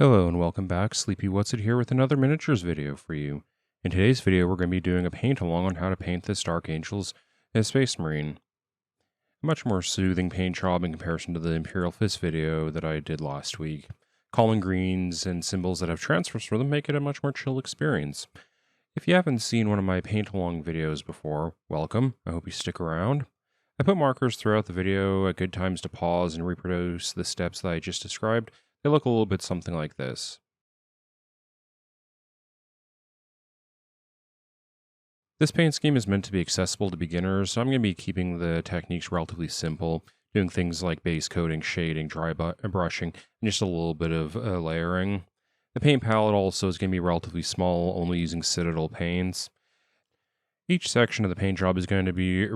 Hello and welcome back, Sleepy What's It here with another miniatures video for you. In today's video we're going to be doing a paint along on how to paint this Dark Angels as Space Marine. A much more soothing paint job in comparison to the Imperial Fist video that I did last week. Calling greens and symbols that have transfers for them make it a much more chill experience. If you haven't seen one of my paint along videos before, welcome, I hope you stick around. I put markers throughout the video at good times to pause and reproduce the steps that I just described. They look a little bit something like this. This paint scheme is meant to be accessible to beginners, so I'm going to be keeping the techniques relatively simple, doing things like base coating, shading, dry brushing, and just a little bit of layering. The paint palette also is going to be relatively small, only using Citadel paints. Each section of the paint job is going to be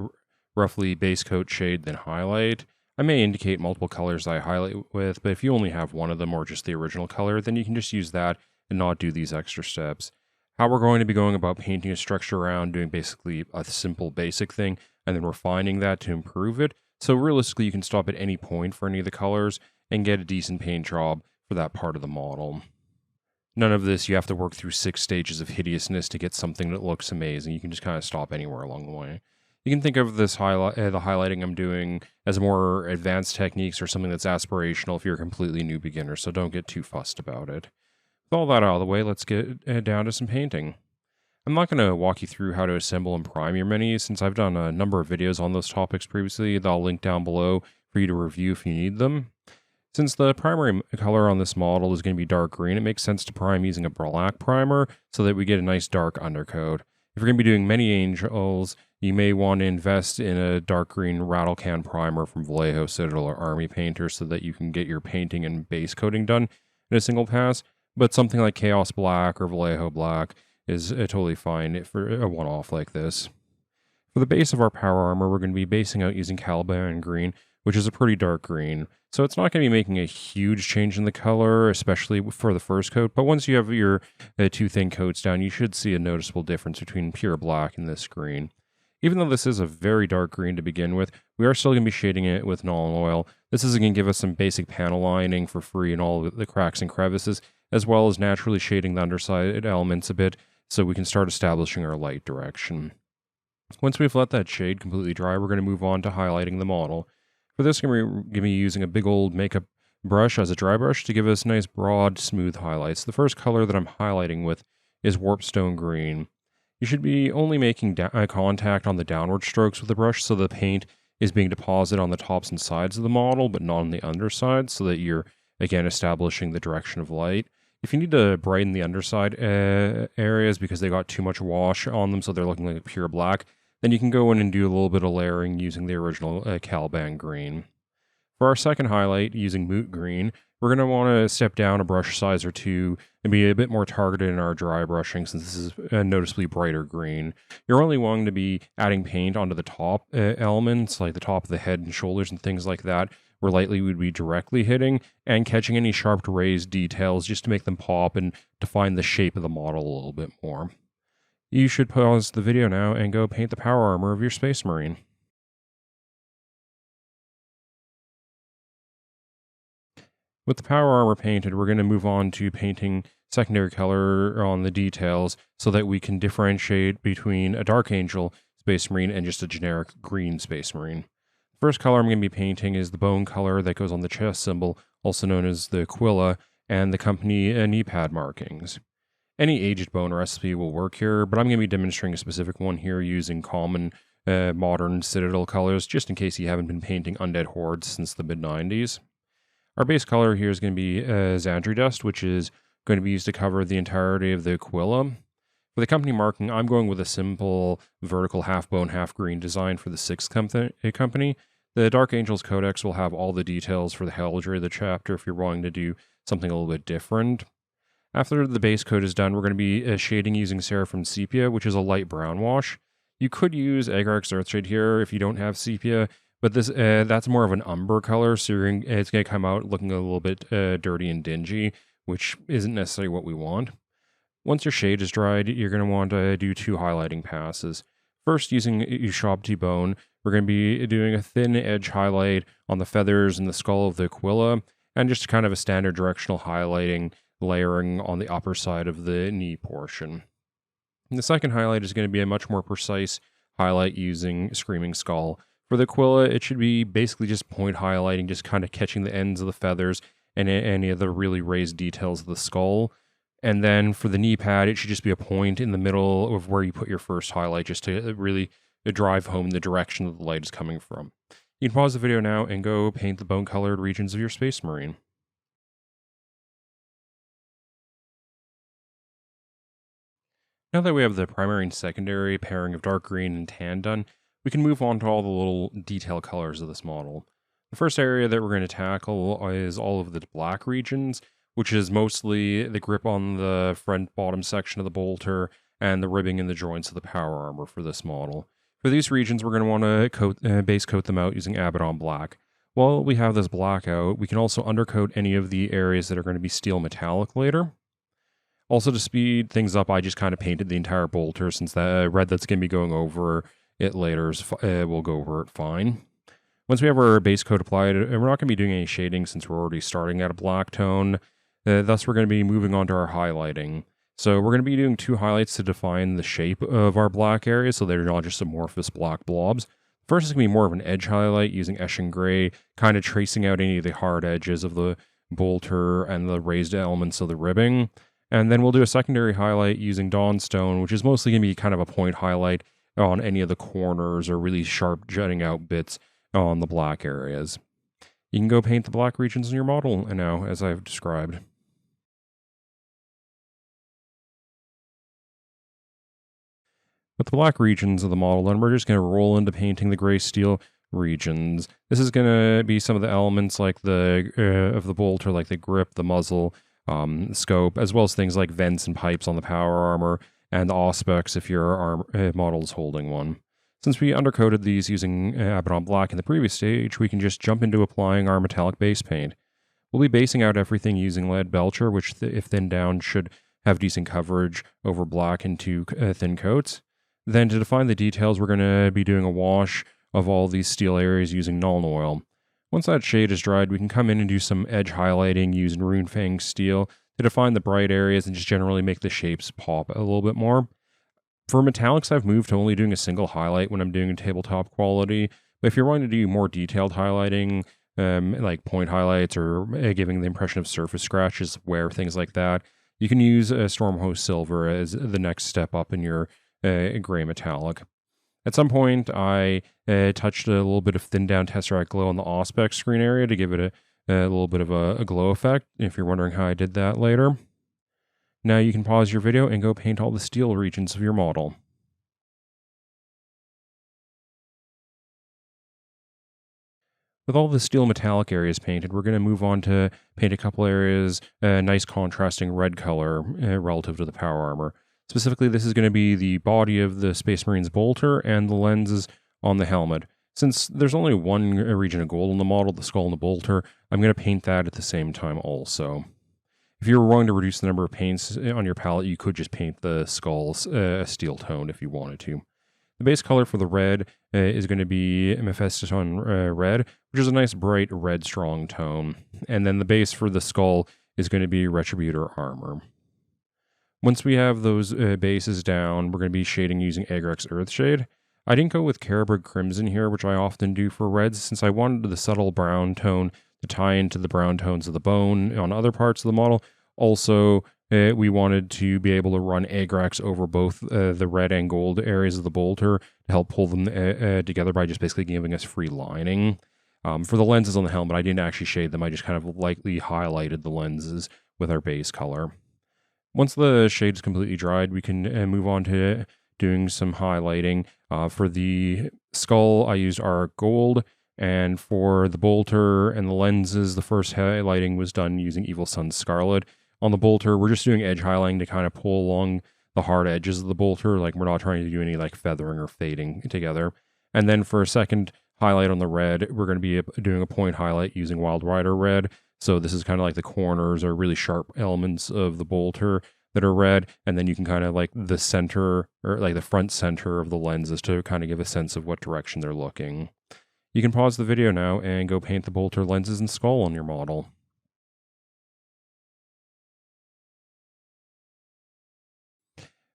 roughly base coat, shade, then highlight. I may indicate multiple colors that I highlight with, but if you only have one of them or just the original color, then you can just use that and not do these extra steps. How we're going to be going about painting a structure around, doing basically a simple basic thing, and then refining that to improve it. So realistically, you can stop at any point for any of the colors and get a decent paint job for that part of the model. None of this, you have to work through 6 stages of hideousness to get something that looks amazing. You can just kind of stop anywhere along the way. You can think of this the highlighting I'm doing as more advanced techniques or something that's aspirational if you're a completely new beginner, so don't get too fussed about it. With all that out of the way, let's get down to some painting. I'm not going to walk you through how to assemble and prime your minis, since I've done a number of videos on those topics previously that I'll link down below for you to review if you need them. Since the primary color on this model is going to be dark green, it makes sense to prime using a black primer so that we get a nice dark undercoat. If you're going to be doing many angels, you may want to invest in a dark green rattle can primer from Vallejo, Citadel, or Army Painter so that you can get your painting and base coating done in a single pass. But something like Chaos Black or Vallejo Black is totally fine for a one-off like this. For the base of our power armor, we're going to be basing out using Caliban Green, which is a pretty dark green. So it's not going to be making a huge change in the color, especially for the first coat, but once you have your 2 thin coats down, you should see a noticeable difference between pure black and this green. Even though this is a very dark green to begin with, we are still going to be shading it with Nuln Oil. This is going to give us some basic panel lining for free in all the cracks and crevices, as well as naturally shading the underside elements a bit so we can start establishing our light direction. Once we've let that shade completely dry, we're going to move on to highlighting the model. For this, we're going to be using a big old makeup brush as a dry brush to give us nice, broad, smooth highlights. The first color that I'm highlighting with is Warpstone Green. You should be only making contact on the downward strokes with the brush so the paint is being deposited on the tops and sides of the model, but not on the underside, so that you're, again, establishing the direction of light. If you need to brighten the underside areas because they got too much wash on them so they're looking like pure black, then you can go in and do a little bit of layering using the original Caliban Green. For our second highlight, using Moot Green, we're going to want to step down a brush size or 2 and be a bit more targeted in our dry brushing since this is a noticeably brighter green. You're only wanting to be adding paint onto the top elements, like the top of the head and shoulders and things like that, where lightly we'd be directly hitting, and catching any sharp raised details just to make them pop and define the shape of the model a little bit more. You should pause the video now and go paint the power armor of your Space Marine. With the power armor painted, we're going to move on to painting secondary color on the details so that we can differentiate between a Dark Angel Space Marine and just a generic green Space Marine. The first color I'm going to be painting is the bone color that goes on the chest symbol, also known as the Aquila, and the company knee pad markings. Any aged bone recipe will work here, but I'm going to be demonstrating a specific one here using common modern Citadel colors, just in case you haven't been painting undead hordes since the mid-90s. Our base color here is going to be Zandri Dust, which is going to be used to cover the entirety of the Aquila. For the company marking, I'm going with a simple vertical half bone, half green design for the 6th company. The Dark Angels Codex will have all the details for the heraldry of the chapter if you're wanting to do something a little bit different. After the base coat is done, we're going to be shading using Seraphim Sepia, which is a light brown wash. You could use Agrax Earthshade here if you don't have Sepia, but this that's more of an umber color, so it's going to come out looking a little bit dirty and dingy, which isn't necessarily what we want. Once your shade is dried, you're going to want to do 2 highlighting passes. First, using Ushabti Bone, we're going to be doing a thin edge highlight on the feathers and the skull of the Aquila, and just kind of a standard directional highlighting layering on the upper side of the knee portion. And the second highlight is going to be a much more precise highlight using Screaming Skull. For the Aquila, it should be basically just point highlighting, just kind of catching the ends of the feathers and any of the really raised details of the skull. And then for the knee pad, it should just be a point in the middle of where you put your first highlight, just to really drive home the direction that the light is coming from. You can pause the video now and go paint the bone-colored regions of your Space Marine. Now that we have the primary and secondary pairing of dark green and tan done, we can move on to all the little detail colors of this model. The first area that we're going to tackle is all of the black regions, which is mostly the grip on the front bottom section of the bolter and the ribbing in the joints of the power armor for this model. For these regions, we're going to want to base coat them out using Abaddon Black. While we have this black out, we can also undercoat any of the areas that are going to be steel metallic later. Also, to speed things up, I just kind of painted the entire bolter, since the red that's going to be going over it later will go over it fine. Once we have our base coat applied, we're not going to be doing any shading since we're already starting at a black tone. Thus, we're going to be moving on to our highlighting. So we're going to be doing 2 highlights to define the shape of our black areas, so they're not just amorphous black blobs. First is going to be more of an edge highlight using Eshin Grey, kind of tracing out any of the hard edges of the bolter and the raised elements of the ribbing. And then we'll do a secondary highlight using Dawnstone, which is mostly going to be kind of a point highlight on any of the corners or really sharp jutting out bits on the black areas. You can go paint the black regions in your model now, as I've described. With the black regions of the model, then we're just going to roll into painting the gray steel regions. This is going to be some of the elements like of the bolter, like the grip, the muzzle, scope, as well as things like vents and pipes on the power armor, and the auspex if your model is holding one. Since we undercoated these using Abaddon Black in the previous stage, we can just jump into applying our metallic base paint. We'll be basing out everything using Leadbelcher, which if thinned down should have decent coverage over black into thin coats. Then to define the details, we're going to be doing a wash of all these steel areas using Nuln Oil. Once that shade is dried, we can come in and do some edge highlighting using Runefang Steel to define the bright areas and just generally make the shapes pop a little bit more. For metallics, I've moved to only doing a single highlight when I'm doing tabletop quality, but if you're wanting to do more detailed highlighting, like point highlights or giving the impression of surface scratches, wear, things like that, you can use Stormhost Silver as the next step up in your gray metallic. At some point, I touched a little bit of thinned down Tesseract Glow on the Auspex screen area to give it a little bit of a glow effect, if you're wondering how I did that later. Now you can pause your video and go paint all the steel regions of your model. With all the steel metallic areas painted, we're going to move on to paint a couple areas nice contrasting red color relative to the power armor. Specifically, this is going to be the body of the Space Marine's bolter and the lenses on the helmet. Since there's only one region of gold in the model, the skull and the bolter, I'm going to paint that at the same time also. If you're wanting to reduce the number of paints on your palette, you could just paint the skulls a steel tone if you wanted to. The base color for the red is going to be Mephiston Red, which is a nice bright red strong tone. And then the base for the skull is going to be Retributor Armour. Once we have those bases down, we're going to be shading using Agrax Earthshade. I didn't go with Caliban Crimson here, which I often do for reds, since I wanted the subtle brown tone to tie into the brown tones of the bone on other parts of the model. Also, we wanted to be able to run Agrax over both the red and gold areas of the bolter to help pull them together by just basically giving us free lining. For the lenses on the helmet, I didn't actually shade them. I just kind of lightly highlighted the lenses with our base color. Once the shade's completely dried, we can move on to doing some highlighting. For the skull, I used Auric Gold, and for the bolter and the lenses, the first highlighting was done using Evil Sunz Scarlet. On the bolter, we're just doing edge highlighting to kind of pull along the hard edges of the bolter, like we're not trying to do any like feathering or fading together. And then for a second highlight on the red, we're going to be doing a point highlight using Wild Rider Red. So this is kind of like the corners or really sharp elements of the bolter that are red, and then you can kind of like the center, or like the front center of the lenses to kind of give a sense of what direction they're looking. You can pause the video now and go paint the bolter lenses and skull on your model.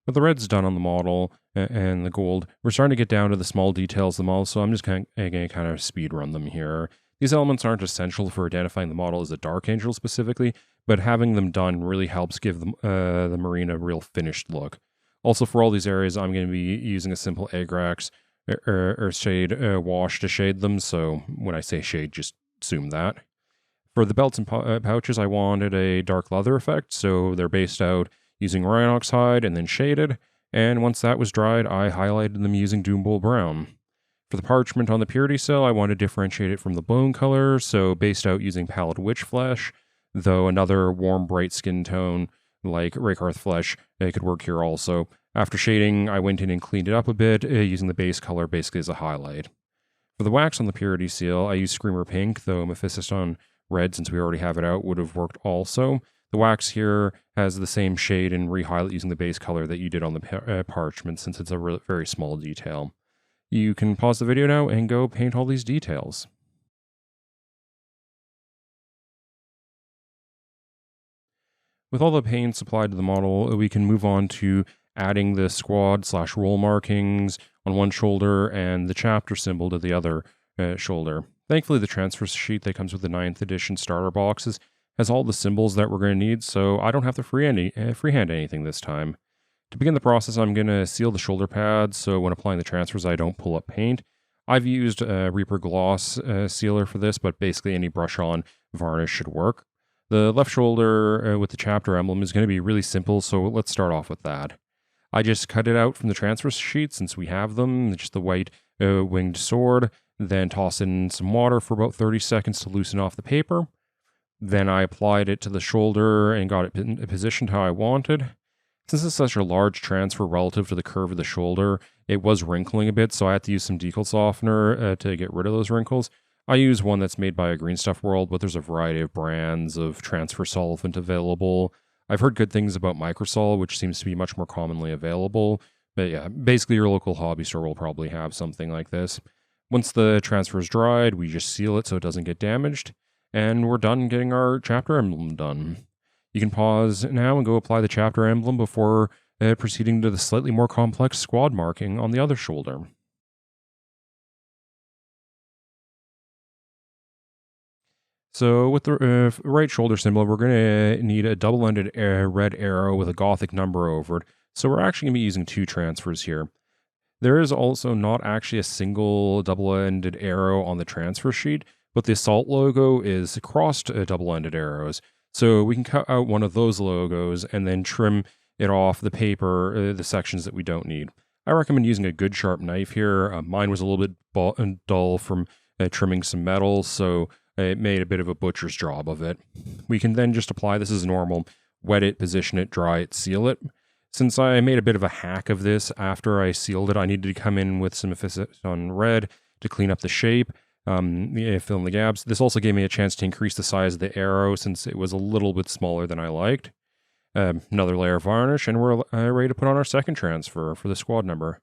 But the red's done on the model and the gold. We're starting to get down to the small details of the model, so I'm just going to kind of speed run them here. These elements aren't essential for identifying the model as a Dark Angel specifically, but having them done really helps give the marine a real finished look. Also, for all these areas, I'm going to be using a simple Agrax Earthshade wash to shade them, so when I say shade, just assume that. For the belts and pouches, I wanted a dark leather effect, so they're based out using Rhinox Hide and then shaded, and once that was dried, I highlighted them using Doombull Brown. For the parchment on the purity cell, I wanted to differentiate it from the bone color, so based out using Pallid Witch Flesh, though another warm, bright skin tone like Rakarth Flesh could work here also. After shading, I went in and cleaned it up a bit, using the base color basically as a highlight. For the wax on the purity seal, I used Screamer Pink, though Mephiston Red, since we already have it out, would have worked also. The wax here has the same shade and re-highlight using the base color that you did on the parchment, since it's a very small detail. You can pause the video now and go paint all these details. With all the paints applied to the model, we can move on to adding the squad/role markings on one shoulder and the chapter symbol to the other shoulder. Thankfully, the transfer sheet that comes with the 9th edition starter boxes has all the symbols that we're going to need, so I don't have to freehand anything this time. To begin the process, I'm going to seal the shoulder pads, so when applying the transfers, I don't pull up paint. I've used Reaper Gloss sealer for this, but basically any brush-on varnish should work. The left shoulder with the chapter emblem is going to be really simple, so let's start off with that. I just cut it out from the transfer sheet since we have them, just the white winged sword, then toss in some water for about 30 seconds to loosen off the paper. Then I applied it to the shoulder and got it positioned how I wanted. Since it's such a large transfer relative to the curve of the shoulder, it was wrinkling a bit, so I had to use some decal softener to get rid of those wrinkles. I use one that's made by a Green Stuff World, but there's a variety of brands of transfer solvent available. I've heard good things about Microsol, which seems to be much more commonly available. But yeah, basically your local hobby store will probably have something like this. Once the transfer is dried, we just seal it so it doesn't get damaged. And we're done getting our chapter emblem done. You can pause now and go apply the chapter emblem before proceeding to the slightly more complex squad marking on the other shoulder. So with the right shoulder symbol, we're going to need a double-ended red arrow with a gothic number over it. So we're actually going to be using 2 transfers here. There is also not actually a single double-ended arrow on the transfer sheet, but the Assault logo is crossed double-ended arrows. So we can cut out one of those logos and then trim it off the paper, the sections that we don't need. I recommend using a good sharp knife here. Mine was a little bit dull from trimming some metal, so it made a bit of a butcher's job of it. We can then just apply this as normal, wet it, position it, dry it, seal it. Since I made a bit of a hack of this after I sealed it, I needed to come in with some Mephiston Red to clean up the shape, fill in the gaps. This also gave me a chance to increase the size of the arrow since it was a little bit smaller than I liked. Another layer of varnish, and we're ready to put on our second transfer for the squad number.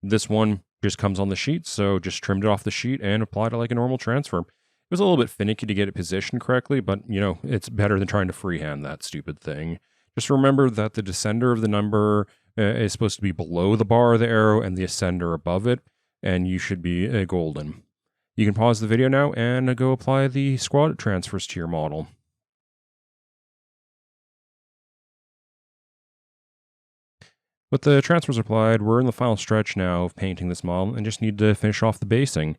This one just comes on the sheet, so just trimmed it off the sheet and applied it like a normal transfer. It was a little bit finicky to get it positioned correctly, but, you know, it's better than trying to freehand that stupid thing. Just remember that the descender of the number is supposed to be below the bar of the arrow and the ascender above it, and you should be golden. You can pause the video now and go apply the squad transfers to your model. With the transfers applied, we're in the final stretch now of painting this model and just need to finish off the basing.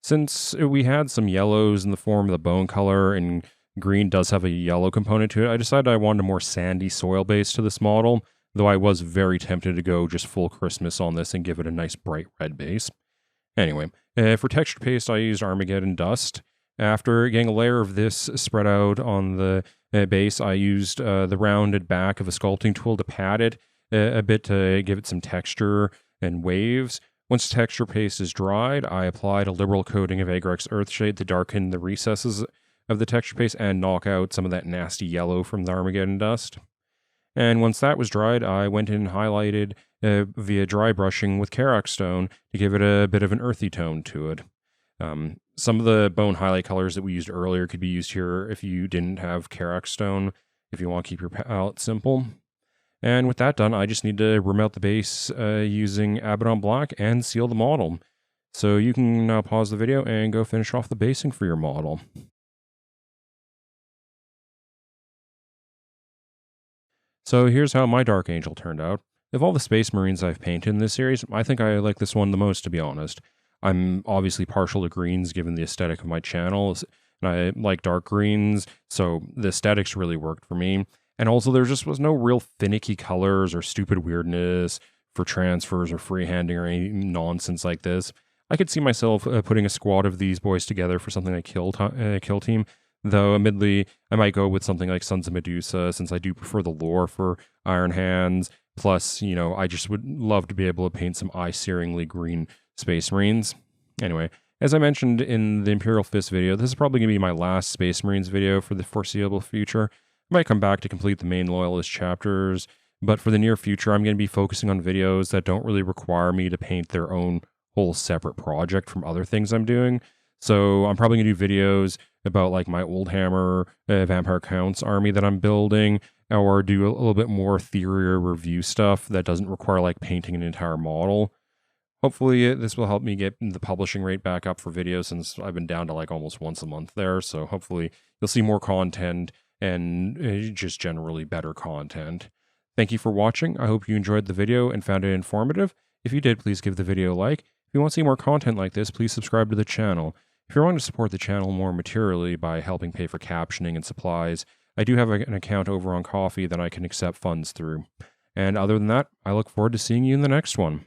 Since we had some yellows in the form of the bone color and green does have a yellow component to it, I decided I wanted a more sandy soil base to this model, though I was very tempted to go just full Christmas on this and give it a nice bright red base. Anyway, for texture paste, I used Zandri Dust. After getting a layer of this spread out on the base, I used the rounded back of a sculpting tool to pad it a bit to give it some texture and waves. Once texture paste is dried, I applied a liberal coating of Agrax Earthshade to darken the recesses of the texture paste and knock out some of that nasty yellow from the Zandri Dust. And once that was dried, I went in and highlighted via dry brushing with Aurac Stone to give it a bit of an earthy tone to it. Some of the bone highlight colors that we used earlier could be used here if you didn't have Aurac Stone, if you want to keep your palette simple. And with that done, I just need to remelt the base using Abaddon Black and seal the model. So you can now pause the video and go finish off the basing for your model. So here's how my Dark Angel turned out. Of all the Space Marines I've painted in this series, I think I like this one the most, to be honest. I'm obviously partial to greens given the aesthetic of my channel, and I like dark greens, so the aesthetics really worked for me. And also there just was no real finicky colors or stupid weirdness for transfers or freehanding or any nonsense like this. I could see myself putting a squad of these boys together for something like Kill Team, though admittedly I might go with something like Sons of Medusa since I do prefer the lore for Iron Hands. Plus, you know, I just would love to be able to paint some eye-searingly green Space Marines. Anyway, as I mentioned in the Imperial Fist video, this is probably going to be my last Space Marines video for the foreseeable future. I might come back to complete the main Loyalist chapters, but for the near future, I'm going to be focusing on videos that don't really require me to paint their own whole separate project from other things I'm doing. So I'm probably going to do videos about like my Old Hammer Vampire Counts army that I'm building, or do a little bit more theory or review stuff that doesn't require like painting an entire model. Hopefully this will help me get the publishing rate back up for videos since I've been down to like almost once a month there. So hopefully you'll see more content and just generally better content. Thank you for watching. I hope you enjoyed the video and found it informative. If you did, please give the video a like. If you want to see more content like this, please subscribe to the channel. If you're wanting to support the channel more materially by helping pay for captioning and supplies, I do have an account over on Ko-fi that I can accept funds through. And other than that, I look forward to seeing you in the next one.